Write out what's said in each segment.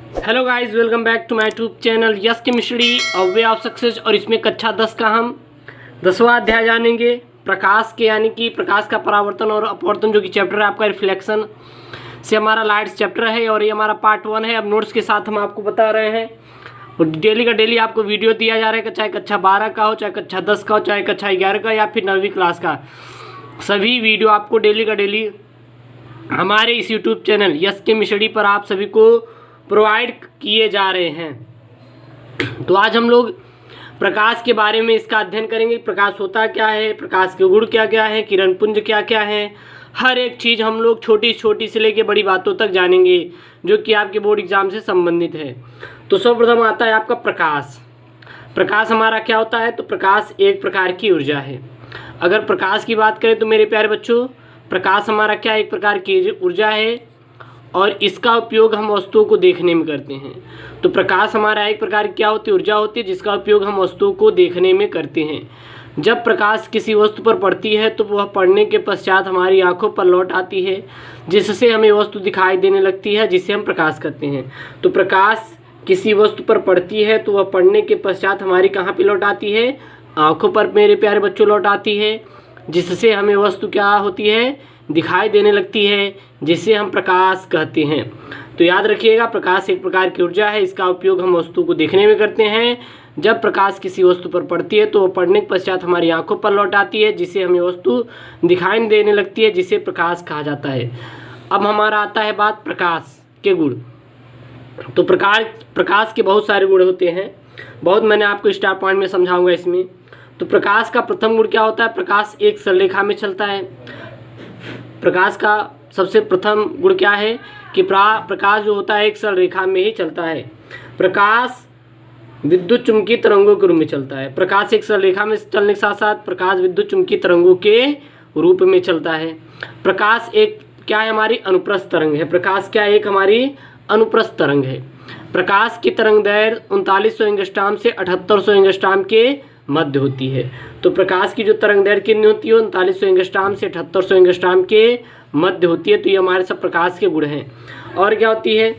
Hello guys, welcome back to my YouTube channel yes chemistry और way of success. और इसमें कक्षा 10 का हम 10वां अध्याय जानेंगे, प्रकाश के, यानी कि प्रकाश का परावर्तन और अपवर्तन, जो कि चैप्टर है आपका रिफ्लेक्शन से हमारा लाइट्स चैप्टर है और ये हमारा पार्ट 1 है। अब नोट्स के साथ हम आपको बता रहे हैं और डेली का डेली आपको वीडियो दिया जा रहा है, चाहे कक्षा 12 का हो, चाहे कक्षा 10 का हो, चाहे कक्षा 11 का या फिर 9वीं क्लास का। सभी वीडियो आपको डेली का डेली हमारे इस यूट्यूब चैनल यस केमिस्ट्री पर आप सभी को प्रोवाइड किए जा रहे हैं। तो आज हम लोग प्रकाश के बारे में इसका अध्ययन करेंगे। प्रकाश होता क्या है, प्रकाश के गुण क्या क्या है, किरण पुंज क्या क्या है, हर एक चीज़ हम लोग छोटी छोटी से लेके बड़ी बातों तक जानेंगे जो कि आपके बोर्ड एग्जाम से संबंधित है। तो सर्वप्रथम आता है आपका प्रकाश। प्रकाश हमारा क्या होता है? तो प्रकाश एक प्रकार की ऊर्जा है। अगर प्रकाश की बात करें तो मेरे प्यारे बच्चों, प्रकाश हमारा क्या एक प्रकार की ऊर्जा है और इसका उपयोग हम वस्तुओं को देखने में करते हैं। तो प्रकाश हमारा एक प्रकार की क्या होती है? ऊर्जा होती है जिसका उपयोग हम वस्तुओं को देखने में करते हैं। जब प्रकाश किसी वस्तु पर पड़ती है तो वह पड़ने के पश्चात हमारी आंखों पर लौट आती है, जिससे हमें वस्तु दिखाई देने लगती है, जिसे हम प्रकाश कहते हैं। तो प्रकाश किसी वस्तु पर पड़ती है तो वह पड़ने के पश्चात हमारी कहाँ पर लौट आती है? आँखों पर मेरे प्यारे बच्चों लौट आती है, जिससे हमें वस्तु क्या होती है? दिखाई देने लगती है, जिसे हम प्रकाश कहते हैं। तो याद रखिएगा, प्रकाश एक प्रकार की ऊर्जा है, इसका उपयोग हम वस्तु को देखने में करते हैं। जब प्रकाश किसी वस्तु पर पड़ती है तो वो पड़ने के पश्चात हमारी आंखों पर लौट आती है, जिससे हमें वस्तु दिखाई देने लगती है, जिसे प्रकाश कहा जाता है। अब हमारा आता है बात प्रकाश के गुण। तो प्रकाश के बहुत सारे गुण होते हैं, बहुत मैंने आपको स्टार पॉइंट में समझाऊंगा इसमें। तो प्रकाश का प्रथम गुण क्या होता है? प्रकाश एक सरलरेखा में चलता है। प्रकाश का सबसे प्रथम गुण क्या है कि प्रकाश जो होता है एक सरल रेखा में ही चलता है। प्रकाश विद्युत चुंबकीय तरंगों के रूप में चलता है। प्रकाश एक सरल रेखा में चलने के साथ साथ प्रकाश विद्युत चुंबकीय तरंगों के रूप में चलता है। प्रकाश एक क्या है? हमारी अनुप्रस्थ तरंग है। प्रकाश क्या एक हमारी अनुप्रस्थ तरंग है। प्रकाश की तरंग दैर्घ्य 3900 एंगस्ट्रॉम से 7800 एंगस्ट्रॉम के मध्य होती है। तो प्रकाश की जो तरंग दैर्घ्य कितनी होती है? 3900 एंगस्ट्रॉम से 7800 एंगस्ट्रॉम के मध्य होती है। तो ये हमारे सब प्रकाश के गुण हैं। और क्या होती है?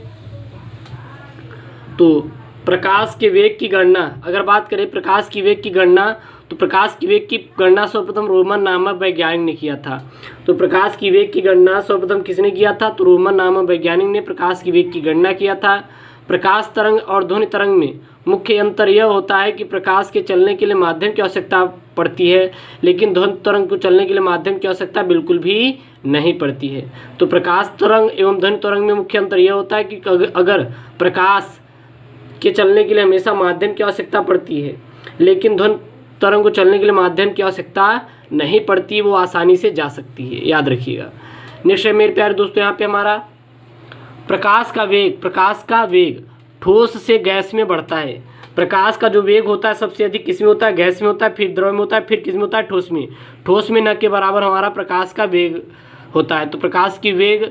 तो प्रकाश के वेग की गणना, अगर बात करें प्रकाश की वेग की गणना, तो प्रकाश की वेग की गणना सर्वप्रथम रोमन नामक वैज्ञानिक ने किया था। तो प्रकाश की वेग की गणना सर्वप्रथम किसने किया था? तो रोमन नामक वैज्ञानिक ने प्रकाश की वेग की गणना किया था। प्रकाश तरंग और ध्वनि तरंग में मुख्य अंतर यह होता है कि प्रकाश के चलने के लिए माध्यम की आवश्यकता पड़ती है, लेकिन ध्वनि तरंग को चलने के लिए माध्यम की आवश्यकता बिल्कुल भी नहीं पड़ती है। तो प्रकाश तरंग एवं ध्वनि तरंग में मुख्य अंतर यह होता है कि अगर प्रकाश के चलने के लिए हमेशा माध्यम की आवश्यकता पड़ती है, लेकिन ध्वनि तरंग को चलने के लिए माध्यम की आवश्यकता नहीं पड़ती, वो आसानी से जा सकती है। याद रखिएगा। नेक्स्ट है मेरे प्यारे दोस्तों, यहाँ पे हमारा प्रकाश का वेग ठोस से गैस में बढ़ता है। प्रकाश का जो वेग होता है सबसे अधिक किस में होता है? गैस में होता है, फिर द्रव में होता है, फिर किस में होता है? ठोस में। ठोस में न के बराबर हमारा प्रकाश का वेग होता है। तो प्रकाश की वेग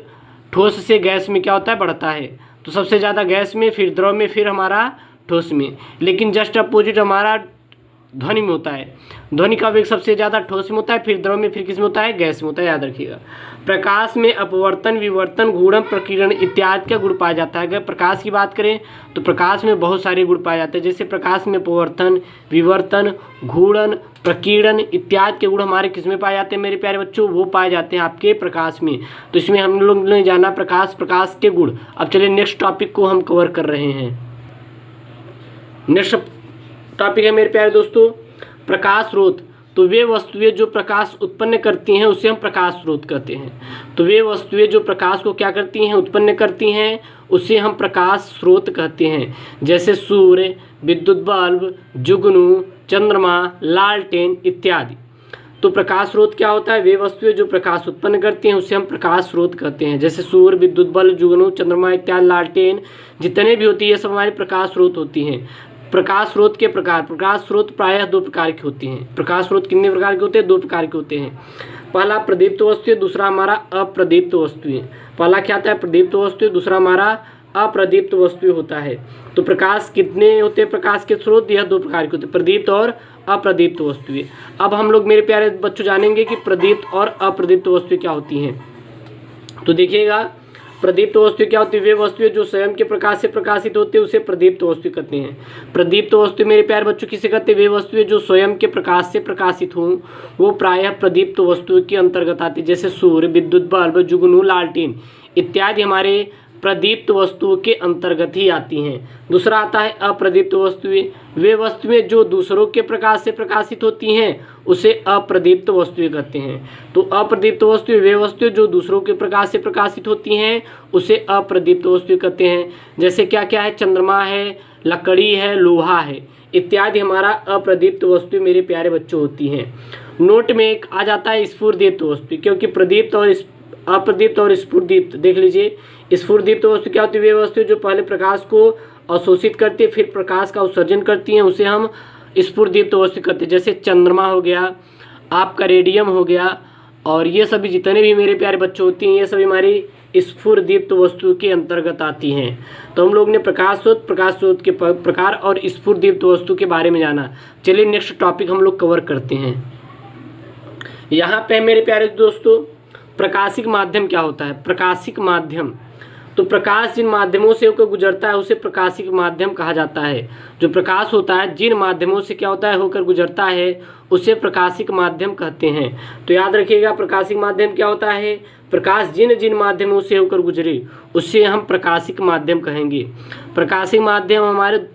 ठोस से गैस में क्या होता है? बढ़ता है। तो सबसे ज़्यादा गैस में, फिर द्रव में, फिर हमारा ठोस में। लेकिन जस्ट अपोजिट हमारा ध्वनि में होता है। ध्वनि का वेग सबसे ज़्यादा ठोस में होता है, फिर द्रव में, फिर किस में होता है? गैस में होता है। याद रखिएगा। प्रकाश में अपवर्तन, विवर्तन, घूर्णन, प्रकीर्णन इत्यादि का गुण पाया जाता है। अगर प्रकाश की बात करें तो प्रकाश में बहुत सारे गुण पाए जाते हैं, जैसे प्रकाश में अपवर्तन, विवर्तन, घूर्णन, प्रकीर्णन इत्यादि के गुण हमारे किस में पाए जाते हैं मेरे प्यारे बच्चों? वो पाए जाते हैं आपके प्रकाश में। तो इसमें हम लोग ने जाना प्रकाश के गुण। अब चलिए नेक्स्ट टॉपिक को हम कवर कर रहे हैं। नेक्स्ट टॉपिक है मेरे प्यारे दोस्तों प्रकाश स्रोत। तो वे वस्तुएं जो प्रकाश उत्पन्न करती हैं उसे हम प्रकाश स्रोत कहते हैं। तो वे वस्तुएं जो प्रकाश को क्या करती हैं? उत्पन्न करती हैं, उसे हम प्रकाश स्रोत कहते हैं। जैसे सूर्य, विद्युत बल्ब, जुगनू, चंद्रमा, लालटेन इत्यादि। तो प्रकाश स्रोत क्या होता है? वे वस्तुएं जो प्रकाश उत्पन्न करती हैं उसे हम प्रकाश स्रोत कहते हैं। जैसे सूर्य, विद्युत बल्ब, जुगनू, चंद्रमा इत्यादि, लालटेन जितने भी होती है सब हमारी प्रकाश स्रोत होती हैं। प्रकाश स्रोत के प्रकार। प्रकाश स्रोत प्रायः दो प्रकार की होती हैं। प्रकाश स्रोत कितने प्रकार के होते हैं? दो प्रकार के होते हैं। पहला प्रदीप्त वस्तुएं, दूसरा हमारा अप्रदीप्त वस्तुएं। पहला क्या आता है? प्रदीप्त वस्तुएं, दूसरा हमारा अप्रदीप्त वस्तुएं होता है। तो प्रकाश कितने होते हैं? प्रकाश के स्रोत यह दो प्रकार के होते हैं, प्रदीप्त और अप्रदीप्त वस्तुएं। अब हम लोग मेरे प्यारे बच्चों जानेंगे कि प्रदीप्त और अप्रदीप्त वस्तुएं क्या होती हैं। तो देखिएगा, प्रदीप्त वस्तु क्या होती है? वे वस्तुएं जो स्वयं के प्रकाश से प्रकाशित होती है उसे प्रदीप्त वस्तु कहते हैं। प्रदीप्त वस्तु मेरे प्यारे बच्चों किसे कहते हैं? वे वस्तुएं जो स्वयं के प्रकाश से प्रकाशित हों वो प्रायः प्रदीप्त वस्तुओं के अंतर्गत आती है, जैसे सूर्य, विद्युत बल्ब, जुगनू, लालटेन इत्यादि हमारे प्रदीप्त वस्तुओं के अंतर्गत ही आती हैं। दूसरा आता है अप्रदीप्त वस्तुएं। वे वस्तुएं जो दूसरों के प्रकाश से प्रकाशित होती हैं उसे अप्रदीप्त वस्तुएं कहते हैं। तो अप्रदीप्त वस्तुएं वे वस्तुएं जो दूसरों के प्रकाश से प्रकाशित होती हैं उसे अप्रदीप्त वस्तुएं कहते हैं। जैसे क्या क्या है? चंद्रमा है, लकड़ी है, लोहा है इत्यादि हमारा अप्रदीप्त वस्तु मेरे प्यारे बच्चों होती हैं। नोट में एक आ जाता है स्फुरदीप्त वस्तु, क्योंकि प्रदीप्त और अप्रदीप्त और स्फुरदीप्त देख लीजिए। स्फुरदीप्त वस्तु क्या होती है? वे वस्तु जो पहले प्रकाश को अवशोषित करती है फिर प्रकाश का उत्सर्जन करती हैं उसे हम स्फुरदीप्त वस्तु कहते हैं। जैसे चंद्रमा हो गया, आपका रेडियम हो गया, और ये सभी जितने भी मेरे प्यारे बच्चों होती हैं ये सभी हमारी स्फुरदीप्त वस्तु के अंतर्गत आती हैं। तो हम लोग ने प्रकाश स्रोत के प्रकार और स्फुरदीप्त वस्तु के बारे में जाना। चलिए नेक्स्ट टॉपिक हम लोग कवर करते हैं। यहाँ पे मेरे प्यारे दोस्तों प्रकाशिक माध्यम क्या होता है? प्रकाशिक माध्यम, तो प्रकाश जिन माध्यमों से होकर गुजरता है उसे प्रकाशिक माध्यम कहा जाता है। जो प्रकाश होता है जिन माध्यमों से क्या होता है होकर गुजरता है उसे प्रकाशिक माध्यम कहते हैं। तो याद रखिएगा प्रकाशिक माध्यम क्या होता है? प्रकाश जिन जिन माध्यमों से होकर गुजरे उससे हम प्रकाशिक माध्यम कहेंगे। प्रकाशिक माध्यम हमारे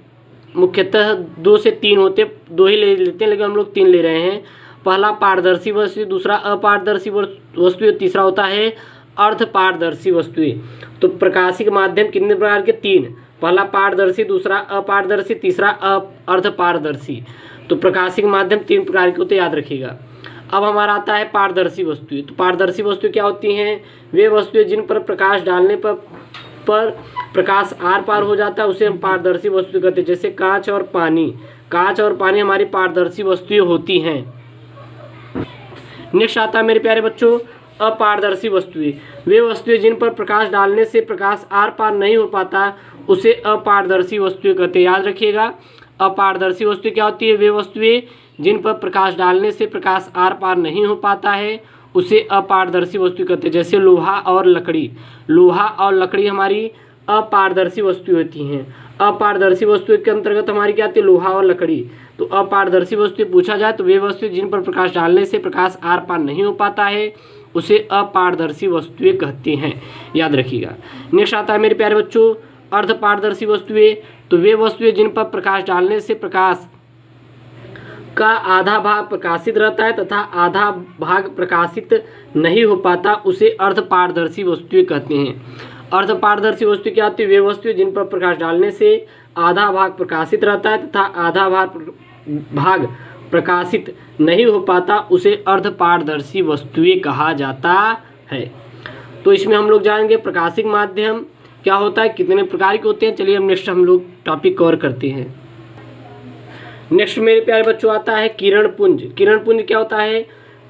मुख्यतः 2 से 3 होते, 2 ही ले लेते हैं लेकिन हम लोग 3 ले रहे हैं। पहला पारदर्शी वस्तु, दूसरा अपारदर्शी वस्तु, तीसरा होता है अर्धपारदर्शी वस्तुएं। तो प्रकाशिक माध्यम कितने प्रकार के? 3। पहला पारदर्शी, दूसरा अपारदर्शी, तीसरा अर्धपारदर्शी। तो प्रकाशिक माध्यम 3 प्रकार के होते, याद रखिएगा। अब हमारा आता है पारदर्शी वस्तुएं। तो पारदर्शी वस्तु क्या होती हैं? वे वस्तुएं जिन पर प्रकाश डालने पर प्रकाश आर पार हो जाता है उसे हम पारदर्शी वस्तु कहते हैं। जैसे कांच और पानी। कांच और पानी हमारी पारदर्शी वस्तुएं होती हैं। नेक्स्ट आता है मेरे प्यारे बच्चों अपारदर्शी वस्तुएं। वे वस्तुएं जिन पर प्रकाश डालने से प्रकाश आर पार नहीं हो पाता उसे अपारदर्शी वस्तुएं कहते हैं। याद रखिएगा अपारदर्शी वस्तु क्या होती है? वे वस्तुएं जिन पर प्रकाश डालने से प्रकाश आर पार नहीं हो पाता है उसे अपारदर्शी वस्तु कहते हैं। जैसे लोहा और लकड़ी। लोहा और लकड़ी हमारी अपारदर्शी वस्तु होती हैं। अपारदर्शी वस्तु के अंतर्गत हमारी क्या आती है? लोहा और लकड़ी। तो अपारदर्शी वस्तु पूछा जाए तो वे वस्तु जिन पर प्रकाश डालने से प्रकाश आर पार नहीं हो पाता है उसे अपारदर्शी वस्तुएं कहते हैं, याद रखिएगा। नेक्स्ट आता है मेरे प्यारे बच्चों अर्धपारदर्शी वस्तुएं। तो वे वस्तुएं जिन पर प्रकाश डालने से प्रकाश का आधा भाग प्रकाशित रहता है तथा आधा भाग प्रकाशित नहीं हो पाता उसे अर्धपारदर्शी वस्तुएं कहते हैं। अर्धपारदर्शी वस्तु क्या होती है? वे वस्तुएं जिन पर प्रकाश डालने से आधा भाग प्रकाशित रहता है तथा आधा भाग प्रकाशित नहीं हो पाता उसे अर्धपारदर्शी वस्तुएं कहा जाता है। तो इसमें हम लोग जानेंगे प्रकाशिक माध्यम क्या होता है, कितने प्रकार के होते हैं। चलिए हम नेक्स्ट हम लोग टॉपिक कवर करते हैं। नेक्स्ट मेरे प्यारे बच्चों आता है किरण पुंज। किरण पुंज क्या होता है?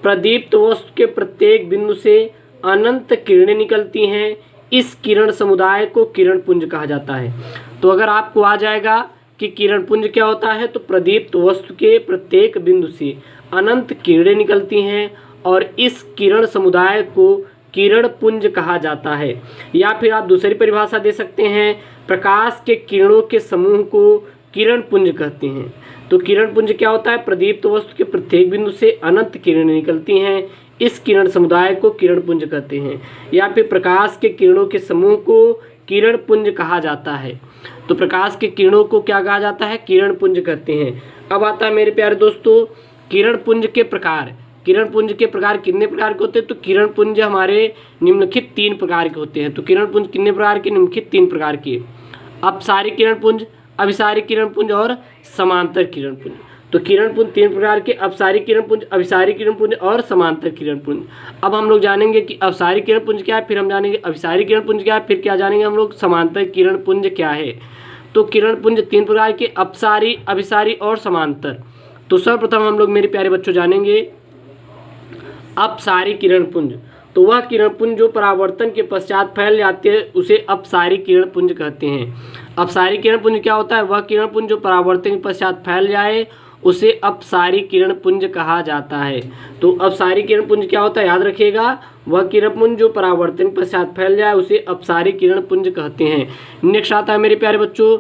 प्रदीप्त वस्तु के प्रत्येक बिंदु से अनंत किरणें निकलती हैं। इस किरण समुदाय को किरण पुंज कहा जाता है। तो अगर आपको आ जाएगा कि किरण पुंज क्या होता है तो प्रदीप्त वस्तु के प्रत्येक बिंदु से अनंत किरणें निकलती हैं और इस किरण समुदाय को किरण पुंज कहा जाता है। या फिर आप दूसरी परिभाषा दे सकते हैं, प्रकाश के किरणों के समूह को किरण पुंज कहते हैं। तो किरण पुंज क्या होता है? प्रदीप्त वस्तु के प्रत्येक बिंदु से अनंत किरणें निकलती हैं, इस किरण समुदाय को किरण पुंज कहते हैं। या फिर प्रकाश के किरणों के समूह को किरण पुंज कहा जाता है। तो प्रकाश के किरणों को क्या कहा जाता है? किरण पुंज कहते हैं। अब आता है मेरे प्यारे दोस्तों किरण पुंज के प्रकार। किरण पुंज के प्रकार कितने प्रकार के होते हैं? तो किरण पुंज हमारे निम्नलिखित 3 प्रकार के होते हैं। तो किरण पुंज कितने प्रकार के? निम्नलिखित 3 प्रकार के, अपसारी किरण पुंज, अभिसारी किरण पुंज और समांतर किरण पुंज। तो किरण पुंज 3 प्रकार के, अपसारी किरण पुंज, अभिसारी किरण पुंज और समांतर किरण पुंज। अब हम लोग जानेंगे कि अपसारी किरण पुंज क्या है, फिर हम जानेंगे अभिसारी किरण पुंज क्या है, फिर क्या जानेंगे हम लोग समांतर किरण पुंज क्या है। तो किरण पुंज 3 प्रकार के, अपसारी, अभिसारी और समांतर। तो सर्वप्रथम हम लोग मेरे प्यारे बच्चों जानेंगे अपसारी किरण पुंज। तो वह किरण पुंज जो परावर्तन के पश्चात फैल जाते हैं उसे अपसारी किरण पुंज कहते हैं। अपसारी किरण पुंज क्या होता है? वह किरण पुंज जो परावर्तन के पश्चात फैल जाए उसे अपसारी किरण पुंज कहा जाता है। तो अपसारी किरण पुंज क्या होता है, याद रखिएगा, वह किरण पुंज जो परावर्तन के पश्चात फैल जाए उसे अपसारी किरण पुंज कहते हैं। नेक्स्ट आता है मेरे प्यारे बच्चों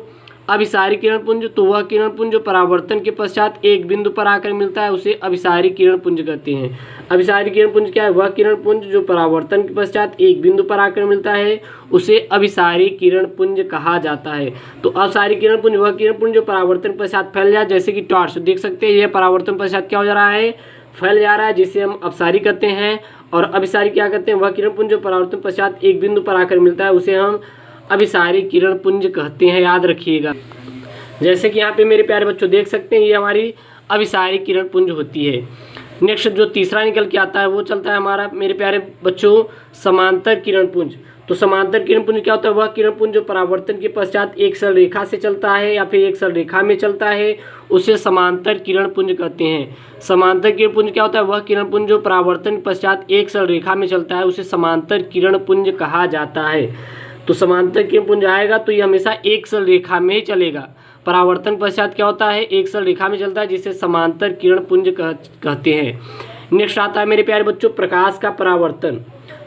अभिसारी किरण पुंज। तो वह किरण पुंज जो परावर्तन के पश्चात एक बिंदु पर आकर मिलता है उसे अभिसारी किरण पुंज कहते हैं। अभिसारी किरण पुंज क्या है, वह किरण पुंज जो परावर्तन के पश्चात एक बिंदु पर आकर मिलता है उसे अभिसारी किरण पुंज कहा जाता है। तो अपसारी किरण पुंज वह किरण पुंज जो परावर्तन के पश्चात फैल जाए, जैसे कि टॉर्च देख सकते हैं, यह परावर्तन पश्चात क्या हो जा रहा है, फैल जा रहा है, जिसे हम अपसारी कहते हैं। और अभिसारी क्या कहते हैं, वह किरण पुंज जो परावर्तन पश्चात एक बिंदु पर आकर मिलता है उसे हम अभिसारी किरण पुंज कहते हैं, याद रखिएगा। जैसे कि यहाँ पे मेरे प्यारे बच्चों देख सकते हैं, ये हमारी अभिसारी किरण पुंज होती है। नेक्स्ट जो तीसरा निकल के आता है वो चलता है हमारा मेरे प्यारे बच्चों समांतर किरण पुंज। तो समांतर किरण पुंज क्या होता है, वह किरण पुंज जो परावर्तन के पश्चात एक सरल रेखा से चलता है या फिर एक सरल रेखा में चलता है उसे समांतर किरण पुंज कहते हैं। समांतर किरण पुंज क्या होता है, वह किरण पुंज जो परावर्तन के पश्चात एक सरल रेखा में चलता है उसे समांतर किरण पुंज कहा जाता है। तो समांतर किरण पुंज आएगा तो ये हमेशा एक सरल रेखा में ही चलेगा। परावर्तन पश्चात क्या होता है, एक सरल रेखा में चलता है, जिसे समांतर किरण पुंज कहते हैं। नेक्स्ट आता है मेरे प्यारे बच्चों प्रकाश का परावर्तन।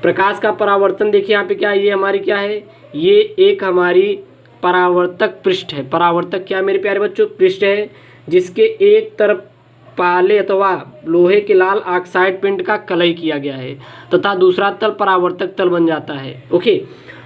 प्रकाश का परावर्तन देखिए यहाँ पे क्या है, ये हमारी क्या है, ये एक हमारी परावर्तक पृष्ठ है। परावर्तक क्या है मेरे प्यारे बच्चों, पृष्ठ है जिसके एक तरफ पाले अथवा लोहे के लाल ऑक्साइड पिंड का कलई किया गया है तथा दूसरा तल परावर्तक तल बन जाता है। ओके,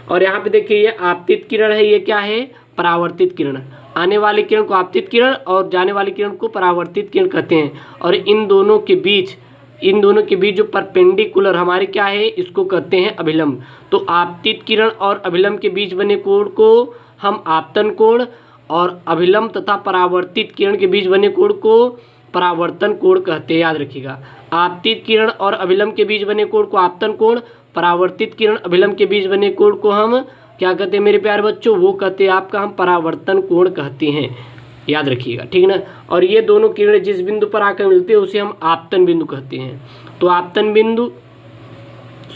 और यहाँ पे देखिए ये आपतित किरण है, ये क्या है, परावर्तित किरण। आने वाली किरण को आपतित किरण और जाने वाली किरण को परावर्तित किरण कहते हैं। और इन दोनों के बीच जो परपेंडिकुलर हमारे क्या है, इसको कहते हैं अभिलंब। तो आपतित किरण और अभिलंब के बीच बने कोण को हम आपतन कोण और अभिलंब तथा परावर्तित किरण के बीच बने कोण को परावर्तन कोण कहते हैं, याद रखिएगा। आपतित किरण और अभिलंब के बीच बने कोण को आपतन कोण, परावर्तित किरण अभिलंब के बीच बने कोण को हम क्या कहते हैं मेरे प्यारे बच्चों, वो कहते हैं आपका हम परावर्तन कोण कहते हैं, याद रखिएगा, ठीक ना। और ये दोनों किरणें जिस बिंदु पर आकर मिलती है उसे हम आपतन बिंदु कहते हैं। तो आपतन बिंदु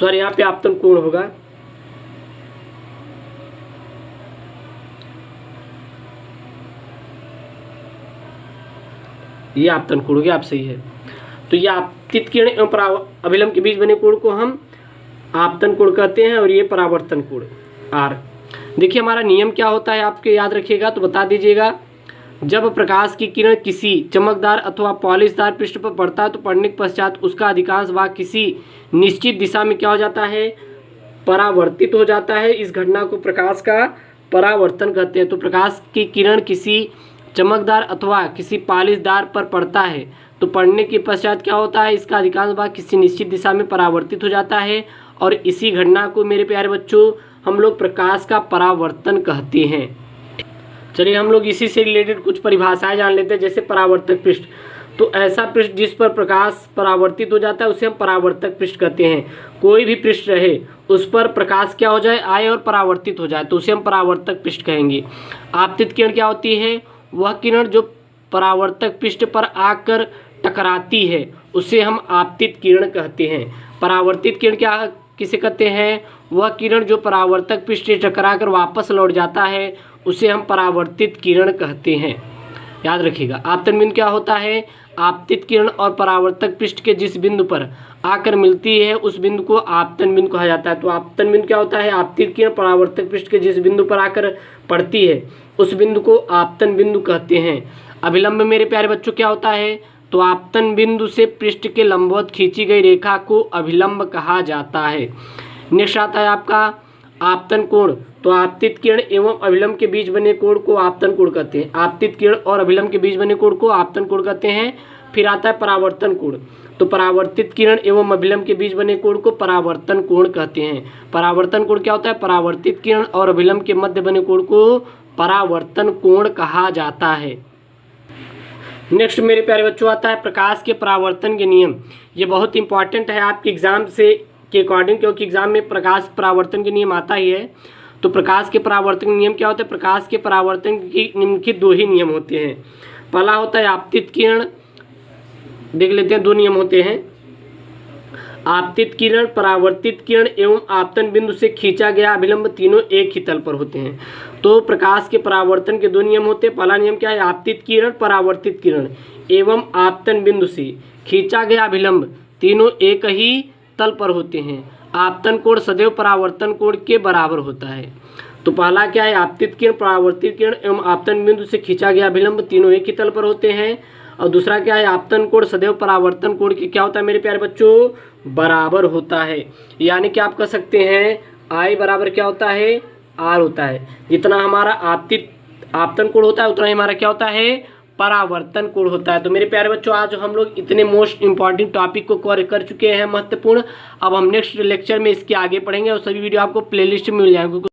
यहाँ पे आपतन कोण होगा, ये आपतन कोण हो गया, आप सही है। तो ये आपतित किरण एवं अभिलंब के बीच बने कोण को हम आपतन कोण कहते हैं और ये परावर्तन कोण आर। देखिए हमारा नियम क्या होता है आपके याद रखिएगा, तो बता दीजिएगा। जब प्रकाश की किरण किसी चमकदार अथवा पॉलिशदार पृष्ठ पर पड़ता है तो पड़ने के पश्चात उसका अधिकांश भाग किसी निश्चित दिशा में क्या हो जाता है, परावर्तित हो जाता है। इस घटना को प्रकाश का परावर्तन कहते हैं। तो प्रकाश की किरण किसी चमकदार अथवा किसी पॉलिशदार पर पड़ता है तो पड़ने के पश्चात क्या होता है, इसका अधिकांश भाग किसी निश्चित दिशा में परावर्तित हो जाता है और इसी घटना को मेरे प्यारे बच्चों हम लोग प्रकाश का परावर्तन कहते हैं। चलिए हम लोग इसी से रिलेटेड कुछ परिभाषाएं जान लेते हैं। जैसे परावर्तक पृष्ठ, तो ऐसा पृष्ठ जिस पर प्रकाश परावर्तित हो जाता है उसे हम परावर्तक पृष्ठ कहते हैं। कोई भी पृष्ठ रहे उस पर प्रकाश क्या हो जाए, आए और परावर्तित हो जाए तो उसे हम परावर्तक पृष्ठ कहेंगे। आपतित किरण क्या होती है, वह किरण जो परावर्तक पृष्ठ पर आकर टकराती है उसे हम आपतित किरण कहते हैं। परावर्तित किरण क्या किसे कहते हैं, वह किरण जो परावर्तक पृष्ठ से टकराकर वापस लौट जाता है उसे हम परावर्तित किरण कहते हैं, याद रखिएगा। आपतन बिंदु क्या होता है, आपतित किरण और परावर्तक पृष्ठ के जिस बिंदु पर आकर मिलती है उस बिंदु को आपतन बिंदु कहा जाता है। तो आपतन बिंदु क्या होता है, आपतित किरण परावर्तक पृष्ठ के जिस बिंदु पर आकर पड़ती है उस बिंदु को आपतन बिंदु कहते हैं। अभिलंब मेरे प्यारे बच्चों क्या होता है, तो आपतन बिंदु से पृष्ठ के लंबवत खींची गई रेखा को अभिलंब कहा जाता है। नेक्स्ट आता है आपका आपतन कोण। तो आपतित किरण एवं अभिलंब के बीच बने कोण को आपतन कोण कहते हैं। आपतित किरण और अभिलंब के बीच बने कोण को आपतन कोण कहते हैं। फिर आता है परावर्तन कोण। तो परावर्तित किरण एवं अभिलंब के बीच बने कोण को परावर्तन कोण कहते हैं। परावर्तन कोण क्या होता है, परावर्तित किरण और अभिलंब के मध्य बने कोण को परावर्तन कोण कहा जाता है। नेक्स्ट मेरे प्यारे बच्चों आता है प्रकाश के परावर्तन के नियम। ये बहुत इंपॉर्टेंट है आपके एग्जाम से के अकॉर्डिंग, क्योंकि एग्जाम में प्रकाश परावर्तन के नियम आता ही है। तो प्रकाश के परावर्तन के नियम क्या होते हैं, प्रकाश के परावर्तन की निम्नलिखित दो ही नियम होते हैं। पहला होता है आपतित किरण, देख लेते हैं, दो नियम होते हैं। आपतित किरण, परावर्तित किरण एवं आपतन बिंदु से खींचा गया अभिलंब तीनों एक ही तल पर होते हैं। तो प्रकाश के परावर्तन के दो नियम होते हैं। पहला नियम क्या है? आपतित किरण, परावर्तित किरण एवं आपतन बिंदु से खींचा गया अभिलंब तीनों एक ही तल पर होते हैं। आपतन कोण सदैव परावर्तन कोण के बराबर होता है। तो पहला क्या है? आपतित किरण, परावर्तित किरण एवं आपतन बिंदु से खींचा गया अभिलंब तीनों एक ही तल पर होते हैं। और दूसरा क्या है? आपतन कोण सदैव परावर्तन कोण के क्या होता है मेरे प्यारे बच्चों? बराबर होता है। यानी कि आप कह सकते हैं I बराबर क्या होता है? R होता है। जितना हमारा आपतन कोण होता है उतना ही हमारा क्या होता है? परावर्तन कोण होता है। तो मेरे प्यारे बच्चों आज हम लोग इतने मोस्ट इंपॉर्टेंट टॉपिक को कवर कर चुके हैं, महत्वपूर्ण। अब हम नेक्स्ट लेक्चर में इसके आगे पढ़ेंगे और सभी वीडियो आपको प्लेलिस्ट में मिल जाएंगे।